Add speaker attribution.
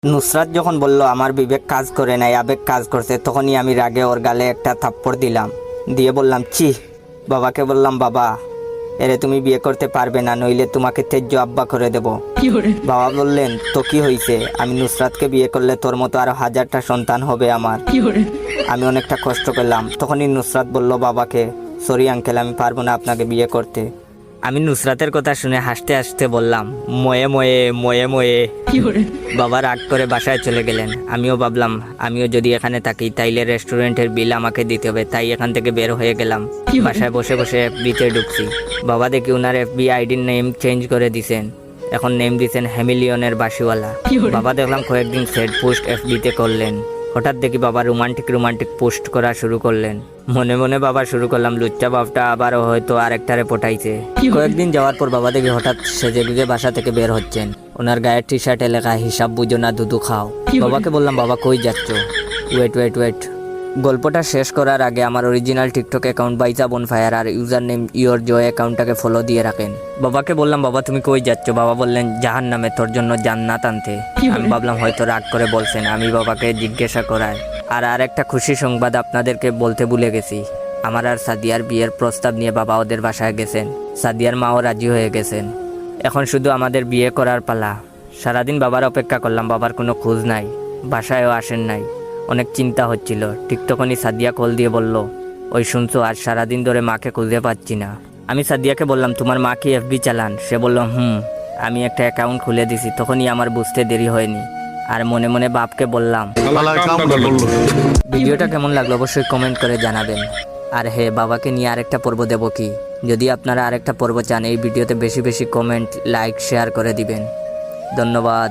Speaker 1: নুসরাত যখন বলল আমার বিবেক কাজ করে নাই, আবেগ কাজ করছে, তখনই আমি রাগে ওর গালে একটা থাপ্পড় দিলাম, দিয়ে বললাম ছি। বাবাকে বললাম, বাবা এরে তুমি বিয়ে করতে পারবে না, নইলে তোমাকে তেজ্য আব্বা করে দেব। বাবা বললেন, তো কি হয়েছে, আমি নুসরাতকে বিয়ে করলে তোর মতো আরো 1000টা সন্তান হবে আমার। আমি অনেকটা কষ্ট পেলাম। তখনই নুসরাত বলল বাবাকে, সরি আঙ্কেল, আমি পারবো না আপনাকে বিয়ে করতে। আমি নুসরাতের কথা শুনে হাসতে হাসতে বললাম, ময়ে ময়ে ময়ে ময়ে। বাবা রাগ করে বাসায় চলে গেলেন। আমিও ভাবলাম, আমিও যদি এখানে থাকি তাইলে রেস্টুরেন্টের বিল আমাকে দিতে হবে, তাই এখান থেকে বের হয়ে গেলাম। বাসায় বসে বসে এফবিতে ঢুকছি। বাবা দেখি উনার এফবি আইডির নেম চেঞ্জ করে দিছেন, এখন নেম দিছেন হ্যামিলিয়নের বাসিওয়ালা। বাবা দেখলাম কয়েকদিন সেট পোস্ট এফবিতে করলেন। হঠাৎ দেখি বাবা রোমান্টিক পোস্ট করা শুরু করলেন। মনে মনে বাবা শুরু করলাম, লুচ্চা বাপটা আবারও হয়তো আরেকটারে পটাইছে। কয়েকদিন যাওয়ার পর বাবা দেখি হঠাৎ সেজে গুজে বাসা থেকে বের হচ্ছেন। ওনার গায়ের টি শার্টে লেখা হিসাব বুঝো না দুধু খাও। বাবাকে বললাম, বাবা কই যাচ্ছ? ওয়েট। গল্পটা শেষ করার আগে আমার অরিজিনাল টিকটক অ্যাকাউন্ট বাইজা বনফায়ার আর ইউজার নেম ইয়োর জয় অ্যাকাউন্টটাকে ফলো দিয়ে রাখেন। বাবাকে বললাম, বাবা তুমি কই যাচ্ছ? বাবা বললেন, জাহান্নামে, তোর জন্য জান্নাত আনতে। আমি ভাবলাম হয়তো রাগ করে বলছেন। আমি বাবাকে জিজ্ঞাসা করায়, আর একটা খুশি সংবাদ আপনাদেরকে বলতে ভুলে গেছি। আমার আর সাদিয়ার বিয়ের প্রস্তাব নিয়ে বাবা ওদের বাসায় গেছেন। সাদিয়ার মাও রাজি হয়ে গেছেন। এখন শুধু আমাদের বিয়ে করার পালা। সারাদিন বাবার অপেক্ষা করলাম, বাবার কোনো খোঁজ নাই, বাসায়ও আসেন নাই। অনেক চিন্তা হচ্ছিল। ঠিক তখনই সাদিয়া কল দিয়ে বলল, ওই শুনছো, আজ সারাদিন ধরে মাকে খুঁজে পাচ্ছি না। আমি সাদিয়াকে বললাম, তোমার মা কি এফবি চালান? সে বলল, আমি একটা অ্যাকাউন্ট খুলে দিছি। তখনই আমার বুঝতে দেরি হয়নি, আর মনে মনে বাপকে বললাম। ভিডিওটা কেমন লাগলো অবশ্যই কমেন্ট করে জানাবেন। আর হ্যাঁ, বাবাকে নিয়ে আরেকটা পর্ব দেব কি? যদি আপনারা আরেকটা পর্ব চান, এই ভিডিওতে বেশি বেশি কমেন্ট, লাইক, শেয়ার করে দিবেন। ধন্যবাদ।